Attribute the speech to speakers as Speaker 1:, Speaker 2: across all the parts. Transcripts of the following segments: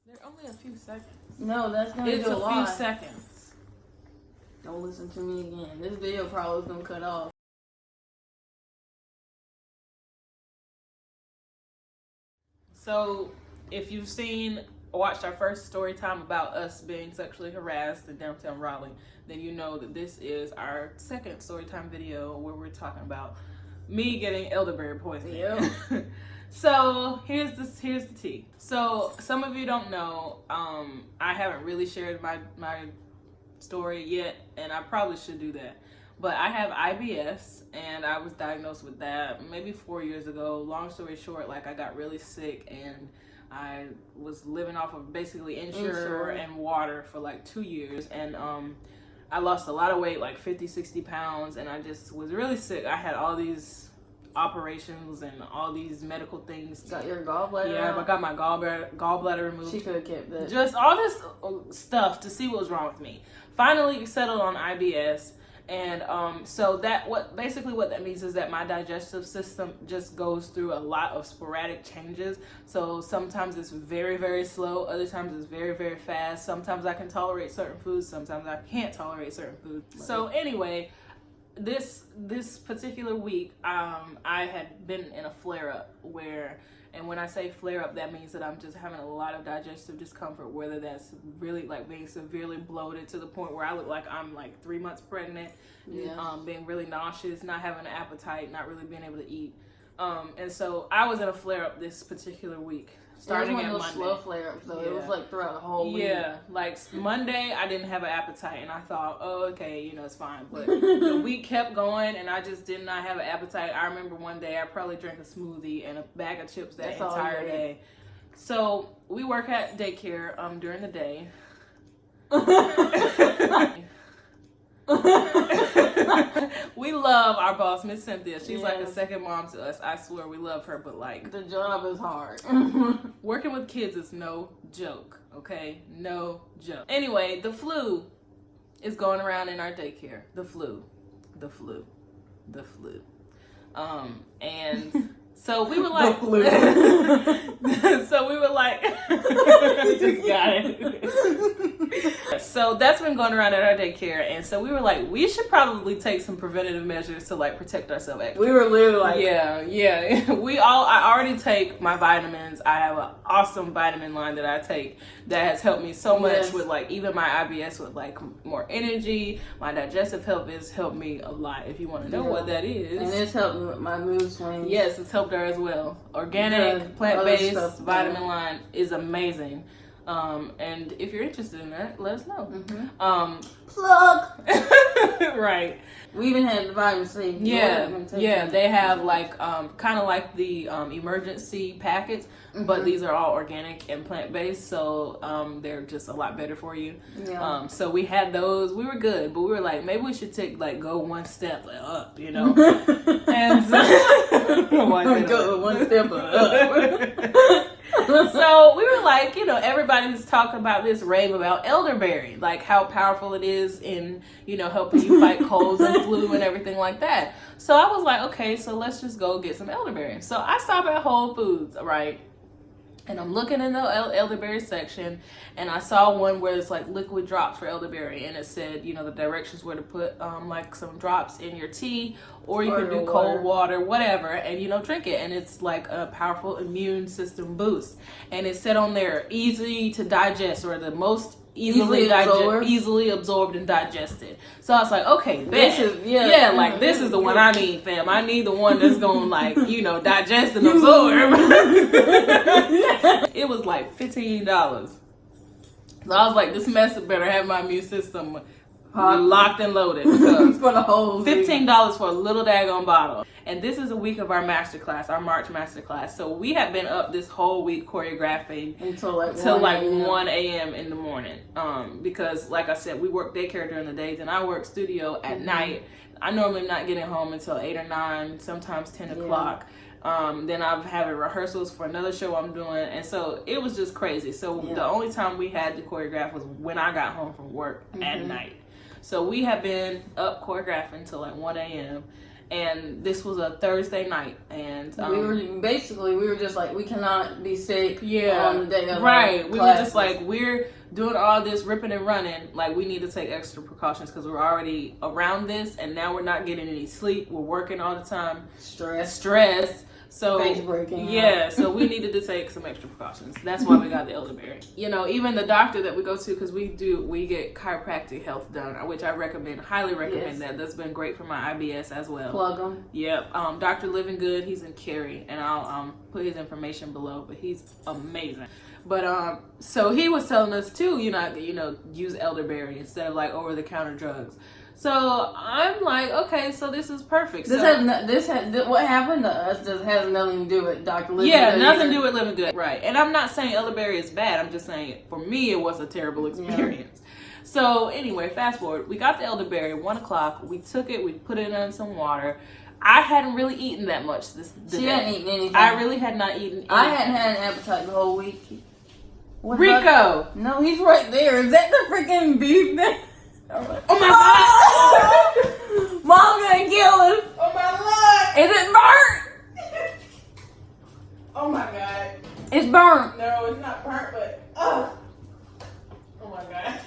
Speaker 1: They're only a few seconds.
Speaker 2: No, that's gonna
Speaker 1: It's
Speaker 2: do a lot.
Speaker 1: few seconds.
Speaker 2: Don't listen to me again. This video probably is gonna cut off.
Speaker 1: So, if you've watched our first story time about us being sexually harassed in downtown Raleigh, then you know that this is our second story time video where we're talking about me getting elderberry poisoning.
Speaker 2: Yep.
Speaker 1: So here's the tea. So some of you don't know, I haven't really shared my story yet, and I probably should do that. But I have IBS, and I was diagnosed with that maybe 4 years ago. Long story short, like, I got really sick, and I was living off of basically Ensure and water for like 2 years. And I lost a lot of weight, like 50, 60 pounds, and I just was really sick. I had all these operations and all these medical things.
Speaker 2: Got your gallbladder?
Speaker 1: Yeah,
Speaker 2: out?
Speaker 1: I got my gallbladder removed.
Speaker 2: She could have kept that.
Speaker 1: Just all this stuff to see what was wrong with me. Finally settled on IBS. And so what that means is that my digestive system just goes through a lot of sporadic changes. So sometimes it's very, very slow. Other times it's very, very fast. Sometimes I can tolerate certain foods. Sometimes I can't tolerate certain foods. Right. So anyway, this particular week, I had been in a flare-up and when I say flare-up, that means that I'm just having a lot of digestive discomfort, whether that's really like being severely bloated to the point where I look like I'm like 3 months pregnant, being really nauseous, not having an appetite, not really being able to eat. And so I was in a flare-up this particular week. Starting
Speaker 2: it was one
Speaker 1: at
Speaker 2: of those
Speaker 1: Monday.
Speaker 2: slow flare-ups, though. Yeah. It was like throughout the whole week.
Speaker 1: Yeah, like Monday I didn't have an appetite, and I thought, oh, okay, it's fine. But the week kept going, and I just did not have an appetite. I remember one day I probably drank a smoothie and a bag of chips that entire day. So we work at daycare during the day. We love our boss, Miss Cynthia. She's like a second mom to us. I swear we love her, but like,
Speaker 2: the job is hard.
Speaker 1: Working with kids is no joke, okay? No joke. Anyway, the flu is going around in our daycare. The flu. And so we were like, so we were like, just got it. So that's been going around at our daycare, and so we were like, we should probably take some preventative measures to like protect ourselves.
Speaker 2: We were literally like,
Speaker 1: yeah. I already take my vitamins. I have an awesome vitamin line that I take that has helped me so much with like even my IBS with like more energy. My digestive health has helped me a lot. If you want to know what that is,
Speaker 2: and it's helped me with my mood swings.
Speaker 1: Yes, it's helped her as well. Organic, plant-based vitamin line is amazing. And if you're interested in that, let us know.
Speaker 2: Plug.
Speaker 1: Right.
Speaker 2: We even had the vitamin C.
Speaker 1: Yeah. They have like kind of like the emergency packets, but these are all organic and plant-based, so they're just a lot better for you. Yeah. So we had those. We were good, but we were like, maybe we should go one step up, And so,
Speaker 2: one step up.
Speaker 1: So we were like, everybody's talking about this rave about elderberry, like how powerful it is in, helping you fight colds and flu and everything like that. So I was like, okay, so let's just go get some elderberry. So I stopped at Whole Foods, right? And I'm looking in the elderberry section, and I saw one where it's like liquid drops for elderberry, and it said, the directions were to put like some drops in your tea, or you can do cold water, whatever, and drink it, and it's like a powerful immune system boost. And it said on there, easy to digest, or the most easily absorbed and digested. So I was like, okay, this is the one I need, fam. I need the one that's gonna digest and absorb. It was like $15. So I was like, this mess better have my immune system locked and loaded, because
Speaker 2: for the whole
Speaker 1: $15 for a little daggone bottle. And this is a week of our masterclass, our March masterclass. So we have been up this whole week choreographing
Speaker 2: until like
Speaker 1: 1 a.m. in the morning. Because like I said, we work daycare during the days, and I work studio at night. I normally am not getting home until 8 or 9, sometimes 10 o'clock. Then I'm having rehearsals for another show I'm doing, and so it was just crazy. So the only time we had to choreograph was when I got home from work at night. So we have been up choreographing till like 1 a.m. And this was a Thursday night, and
Speaker 2: we were just like, we cannot be sick on the day of
Speaker 1: right.
Speaker 2: Our
Speaker 1: we
Speaker 2: classes.
Speaker 1: were just like, we're doing all this ripping and running, like we need to take extra precautions because we're already around this, and now we're not getting any sleep. We're working all the time, stress. So
Speaker 2: face breaking.
Speaker 1: Yeah, so we needed to take some extra precautions. That's why we got the elderberry. You know, even the doctor that we go to, because we get chiropractic health done, which I highly recommend that. That's been great for my IBS as well.
Speaker 2: Plug them.
Speaker 1: Yep. Dr. Livingood, he's in Cary, and I'll put his information below, but he's amazing. But so he was telling us too, use elderberry instead of like over-the-counter drugs. So I'm like, okay, so this is perfect. What
Speaker 2: happened to us just has nothing to do with Dr. Livingood.
Speaker 1: Yeah, nothing to do with Livingood. Right. And I'm not saying elderberry is bad. I'm just saying for me it was a terrible experience. Yeah. So anyway, fast forward. We got the elderberry at 1 o'clock. We took it. We put it in some water. I hadn't really eaten that much
Speaker 2: She hadn't eaten anything.
Speaker 1: I really had not eaten anything.
Speaker 2: I hadn't had an appetite the whole week.
Speaker 1: Rico!
Speaker 2: No, he's right there. Is that the freaking beef thing?
Speaker 1: Oh my God!
Speaker 2: Mom gonna kill us!
Speaker 1: Oh my Lord!
Speaker 2: Is it burnt?
Speaker 1: Oh my God!
Speaker 2: It's burnt.
Speaker 1: No, it's not burnt, but oh my God!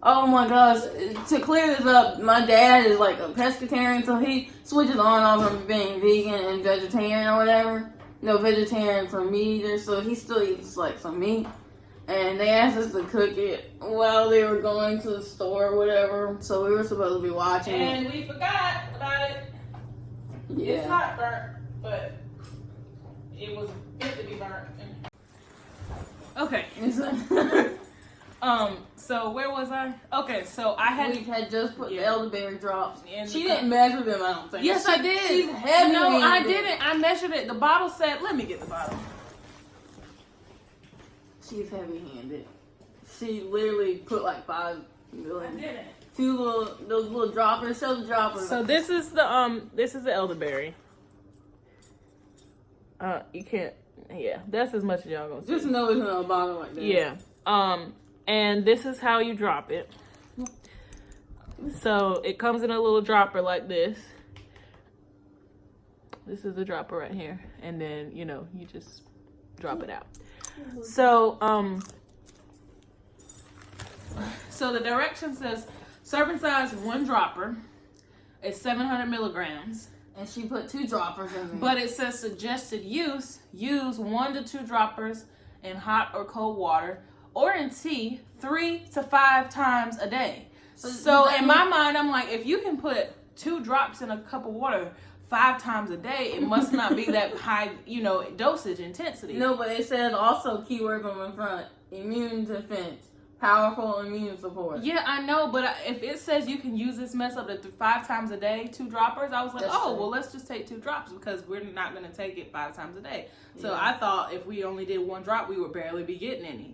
Speaker 2: Oh my gosh! To clear this up, my dad is like a pescatarian, so he switches on and off from being vegan and vegetarian or whatever. No vegetarian for meat either, so he still eats like some meat. And they asked us to cook it while they were going to the store or whatever. So we were supposed to be watching it.
Speaker 1: And we forgot about it. Yeah. It's not burnt, but it was fit to be burnt. Okay. So where was I? Okay, so we
Speaker 2: had just put the elderberry drops. She didn't measure them, I don't think.
Speaker 1: Yes, I did.
Speaker 2: She's heavy.
Speaker 1: No, I didn't. I measured it. The bottle said, let me get the bottle.
Speaker 2: She's heavy-handed. She literally put like 5 million.
Speaker 1: I didn't.
Speaker 2: Those little droppers. Show the droppers.
Speaker 1: So this is the elderberry. You can't. Yeah, that's as much as y'all gonna see.
Speaker 2: Just know it's in a bottle like that.
Speaker 1: Yeah. And this is how you drop it. So it comes in a little dropper like this. This is the dropper right here, and then you just drop it out. So so the direction says serving size 1 dropper. It's 700 milligrams.
Speaker 2: And she put 2 droppers in there.
Speaker 1: But it says suggested use 1 to 2 droppers in hot or cold water or in tea 3 to 5 times a day. So in my mind, I'm like, if you can put 2 drops in a cup of water 5 times a day, it must not be that high, dosage intensity.
Speaker 2: No, but it says also keywords on the front: immune defense, powerful immune support.
Speaker 1: Yeah, I know, but if it says you can use this mess up to 5 times a day, 2 droppers, I was like, well, let's just take 2 drops because we're not going to take it 5 times a day. So I thought if we only did 1 drop, we would barely be getting any,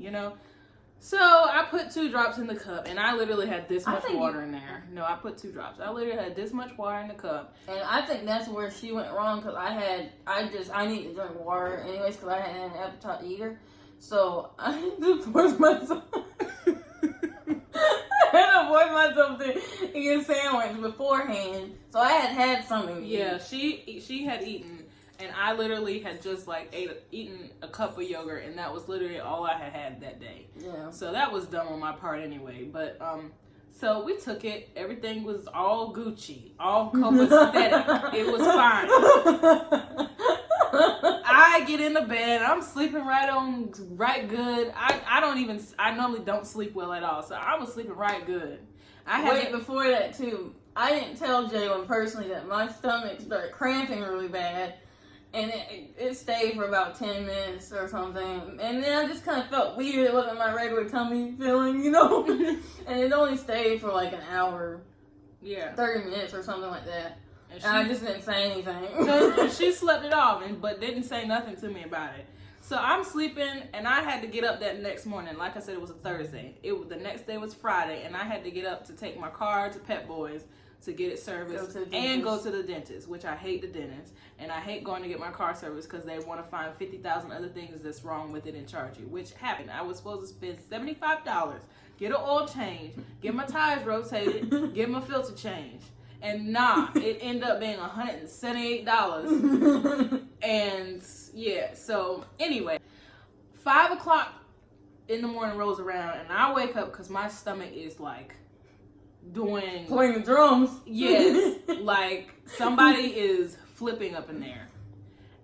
Speaker 1: So I put 2 drops in the cup, and I literally had this much water in there. No, I put 2 drops. I literally had this much water in the cup.
Speaker 2: And I think that's where she went wrong because I need to drink water anyways because I hadn't had an appetite either. So I had to force myself. I had to force myself to eat a sandwich beforehand. So I had something to
Speaker 1: eat. She had eaten. And I literally had just eaten a cup of yogurt, and that was literally all I had that day.
Speaker 2: Yeah.
Speaker 1: So that was dumb on my part anyway. But so we took it. Everything was all Gucci, all copacetic. It was fine. I get in the bed. I'm sleeping right good. I normally don't sleep well at all, so I was sleeping right good.
Speaker 2: Before that too, I didn't tell Jalen personally that my stomach started cramping really bad. And it stayed for about 10 minutes or something. And then I just kind of felt weird. It wasn't my regular tummy feeling, And it only stayed for like an hour. Yeah. 30 minutes or something like that. And I just didn't say anything.
Speaker 1: So she slept it off, but didn't say nothing to me about it. So I'm sleeping, and I had to get up that next morning. Like I said, it was a Thursday. The next day was Friday, and I had to get up to take my car to Pep Boys to get it serviced and go to the dentist, which I hate the dentist. And I hate going to get my car serviced because they want to find 50,000 other things that's wrong with it and charge you, which happened. I was supposed to spend $75, get an oil change, get my tires rotated, get my filter changed. And nah, it ended up being $178. And yeah, so anyway, 5 o'clock in the morning rolls around and I wake up because my stomach is like doing
Speaker 2: playing the drums.
Speaker 1: Yes, like somebody is flipping up in there,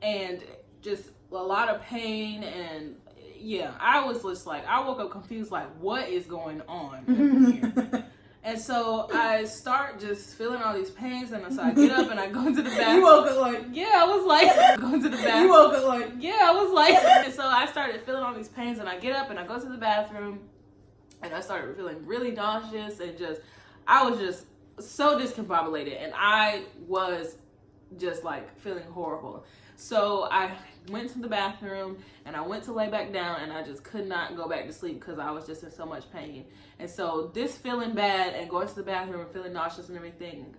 Speaker 1: and just a lot of pain. And yeah, I was just like, I woke up confused, like what is going on here? And so I start just feeling all these pains, and so I get up and I go to the bathroom.
Speaker 2: You woke up like,
Speaker 1: yeah, I was like, going to the bathroom.
Speaker 2: You woke up like,
Speaker 1: yeah, I was like, and so I started feeling all these pains, and I get up and I go to the bathroom, and I started feeling really nauseous, and I was just so discombobulated, and I was just like feeling horrible. So I went to the bathroom and I went to lay back down, and I just could not go back to sleep because I was just in so much pain. And so this feeling bad and going to the bathroom and feeling nauseous and everything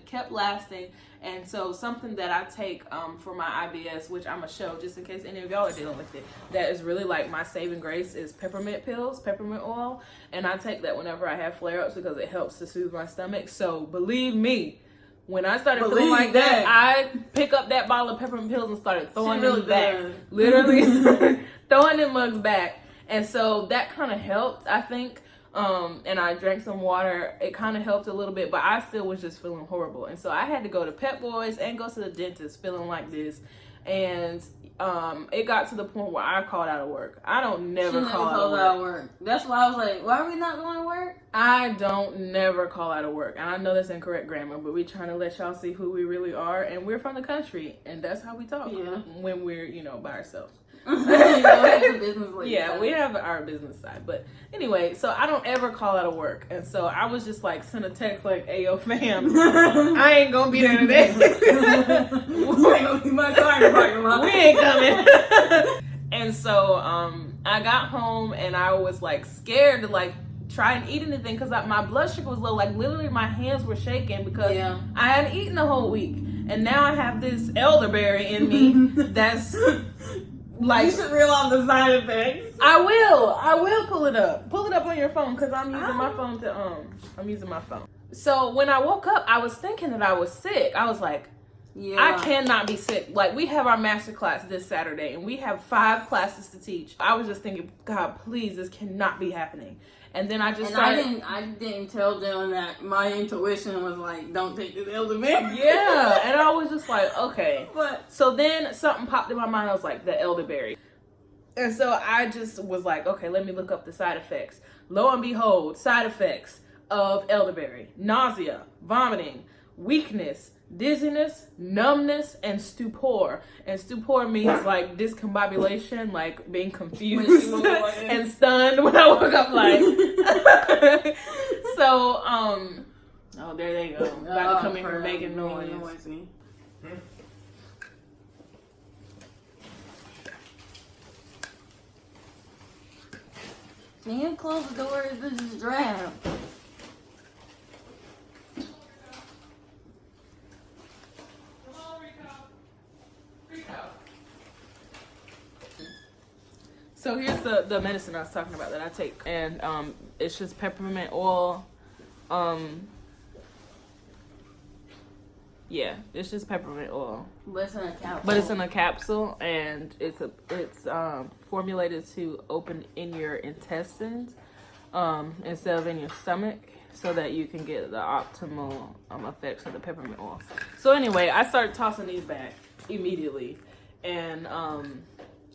Speaker 1: kept lasting. And so something that I take for my IBS, which I'm gonna show just in case any of y'all are dealing with it, that is really like my saving grace, is peppermint pills, peppermint oil. And I take that whenever I have flare-ups because it helps to soothe my stomach. So believe me, when I started feeling like that, I pick up that bottle of peppermint pills and started throwing them back. Literally throwing them mugs back. And so that kind of helped, I think. And I drank some water. It kind of helped a little bit, but I still was just feeling horrible. And so I had to go to Pep Boys and go to the dentist feeling like this. And it got to the point where I called out of work. I don't never call out of work.
Speaker 2: That's why I was like, why are we not going to work?
Speaker 1: I don't never call out of work. And I know that's incorrect grammar, but we're trying to let y'all see who we really are. And we're from the country, and that's how we talk when we're, by ourselves. Yeah, we have our business side. But anyway, so I don't ever call out of work. And so I was just like, send a text like, hey, yo, fam, I ain't gonna be there today. We ain't coming. And so I got home and I was like scared to like try and eat anything because my blood sugar was low. Like literally my hands were shaking because I hadn't eaten the whole week. And now I have this elderberry in me that's like,
Speaker 2: you should realize the side effects.
Speaker 1: I will pull it up on your phone because I'm using my phone I'm using my phone. So when I woke up, I was thinking that I was sick. I was like, I cannot be sick. Like, we have our master class this Saturday and we have 5 classes to teach. I was just thinking, God, please, this cannot be happening. And then I
Speaker 2: didn't tell them that my intuition was like, don't take this elderberry.
Speaker 1: Yeah, and I was just like, okay. But so then something popped in my mind. I was like, the elderberry. And so I just was like, okay, let me look up the side effects. Lo and behold, side effects of elderberry: nausea, vomiting, weakness, dizziness, numbness, and stupor. And stupor means like discombobulation, like being confused and stunned when I woke up, like. So, oh, there they go. About to come in here making noise.
Speaker 2: Can you close the door? This is drab.
Speaker 1: So here's the medicine I was talking about that I take, and it's just peppermint oil. Yeah, it's just peppermint oil.
Speaker 2: But it's in a capsule.
Speaker 1: But it's in a capsule, and it's formulated to open in your intestines instead of in your stomach, so that you can get the optimal effects of the peppermint oil. So anyway, I started tossing these back immediately, and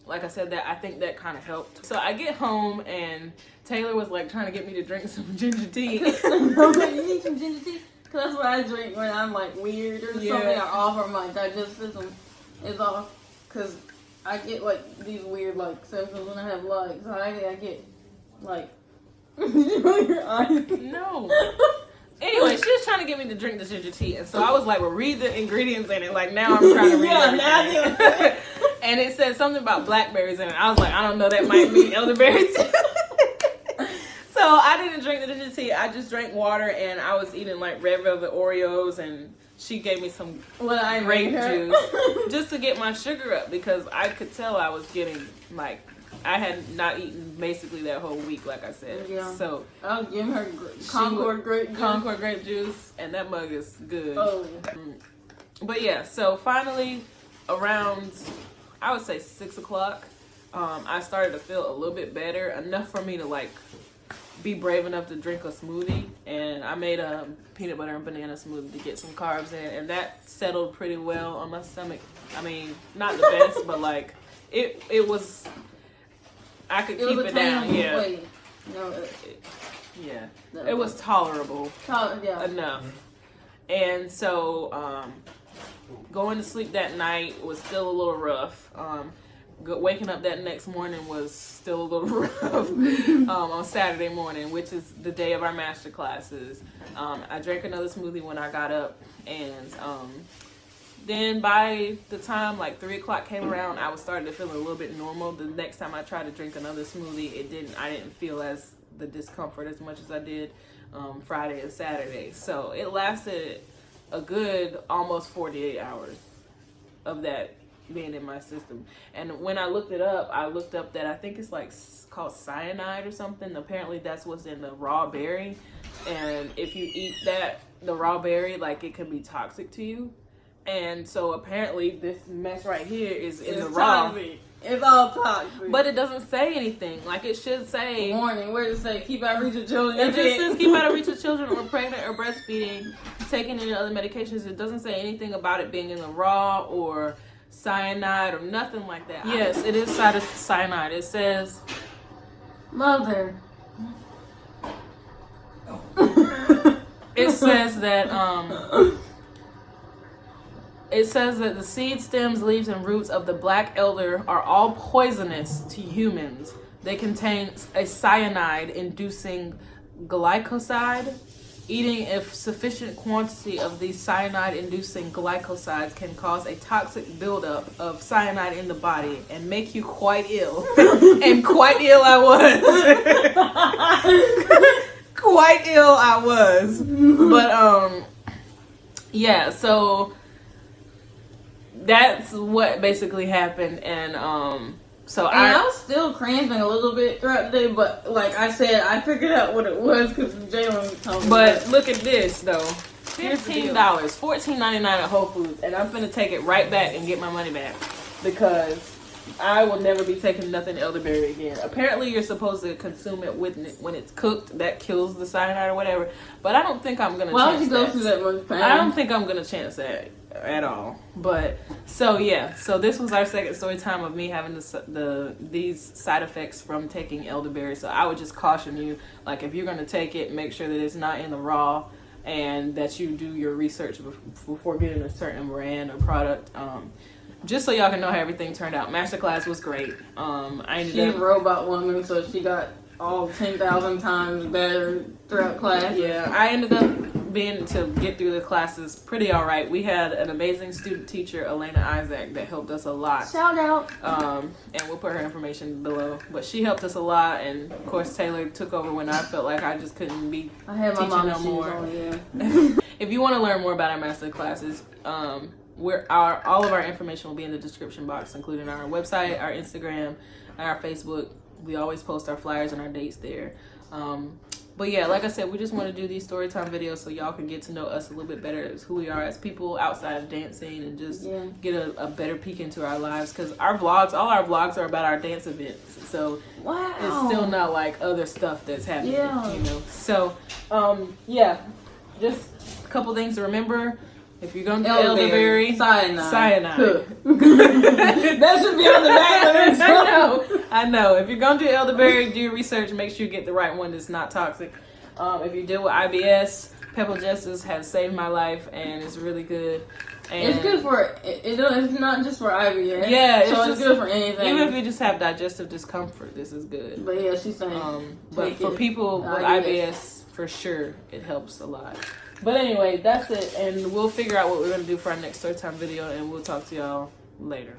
Speaker 1: like I said, I think that kind of helped. So I get home and Taylor was like trying to get me to drink some ginger tea.
Speaker 2: You need some ginger tea? Because that's what I drink when I'm like weird or something, or off, or my digestive system is off. Because I get like these weird like symptoms when I have like, so I get like, did you roll your eyes?
Speaker 1: No. Anyway, she was trying to get me to drink the ginger tea, and so I was like, well, read the ingredients in it. Like, now I'm trying to read it. And it said something about blackberries in it. I was like, I don't know, that might be elderberry tea. So I didn't drink the ginger tea. I just drank water, and I was eating like red velvet Oreos, and she gave me some grape juice just to get my sugar up, because I could tell I was getting like I had not eaten basically that whole week, like I said.
Speaker 2: Yeah.
Speaker 1: So
Speaker 2: I'll give her Concord grape juice.
Speaker 1: Concord grape juice, and that mug is good.
Speaker 2: Oh.
Speaker 1: But yeah, so finally, around, I would say 6 o'clock, I started to feel a little bit better, enough for me to like be brave enough to drink a smoothie. And I made a peanut butter and banana smoothie to get some carbs in, and that settled pretty well on my stomach. I mean, not the best, but like it was. I could keep it down. Yeah. Yeah. It was tolerable. Enough. And so going to sleep that night was still a little rough. Waking up that next morning was still a little rough on Saturday morning, which is the day of our master classes. I drank another smoothie when I got up, and then by the time like 3 o'clock came around, I was starting to feel a little bit normal. The next time I tried to drink another smoothie, I didn't feel the discomfort as much as I did Friday and Saturday. So it lasted a good almost 48 hours of that being in my system. And when I looked it up, that I think it's like called cyanide or something. Apparently that's what's in the raw berry, and if you eat the raw berry, like it can be toxic to you. And so apparently this mess right here is in the raw.
Speaker 2: Toxic. It's all toxic.
Speaker 1: But it doesn't say anything. Like it should say
Speaker 2: warning. Where does it say keep out of reach of children?
Speaker 1: It just says keep out of reach of children or pregnant or breastfeeding, taking any other medications. It doesn't say anything about it being in the raw or cyanide or nothing like that. Yes, it is cyanide. It says
Speaker 2: mother.
Speaker 1: It says that the seed, stems, leaves, and roots of the black elder are all poisonous to humans. They contain a cyanide-inducing glycoside. Eating a sufficient quantity of these cyanide-inducing glycosides can cause a toxic buildup of cyanide in the body and make you quite ill. And quite ill I was. Quite ill I was. But yeah, so that's what basically happened. And so I
Speaker 2: was still cramping a little bit throughout the day, but like I said, I figured out what it was because Jalen told me.
Speaker 1: But look at this though, $15, $14.99 at Whole Foods, and I'm finna take it right back and get my money back because I will never be taking nothing elderberry again. Apparently, you're supposed to consume it when it's cooked. That kills the cyanide or whatever. But I don't think I'm gonna.
Speaker 2: Why would you go through that much pain?
Speaker 1: I don't think I'm gonna chance that at all. But so yeah, so this was our second story time of me having these side effects from taking elderberry. So I would just caution you, like if you're gonna take it, make sure that it's not in the raw, and that you do your research before getting a certain brand or product. Just so y'all can know how everything turned out. Masterclass was great. She's a robot woman, so she got all 10,000 times better throughout class. Yeah, I ended up being to get through the classes pretty all right. We had an amazing student teacher, Elena Isaac, that helped us a lot.
Speaker 2: Shout out.
Speaker 1: And we'll put her information below. But she helped us a lot, and of course Taylor took over when I felt like I just couldn't be teaching no more. On, yeah. If you want to learn more about our master classes, all of our information will be in the description box, including our website, our Instagram, and our Facebook. We always post our flyers and our dates there. But yeah, like I said, we just want to do these storytime videos so y'all can get to know us a little bit better as who we are as people outside of dancing, and just get a better peek into our lives. Because all our vlogs are about our dance events. So it's still not like other stuff that's happening, you know. So yeah, just a couple things to remember. If you're going to do elderberry, cyanide. That should be on the back of it. I know. If you're going to do elderberry, do your research. Make sure you get the right one that's not toxic. If you deal with IBS, Pepper Justice has saved my life, and it's really good. And it's good for it's not just for IBS. Yeah, it's good for anything. Even if you just have digestive discomfort, this is good. But yeah, she's saying. But for people with IBS, for sure, it helps a lot. But anyway, that's it, and we'll figure out what we're going to do for our next story time video, and we'll talk to y'all later.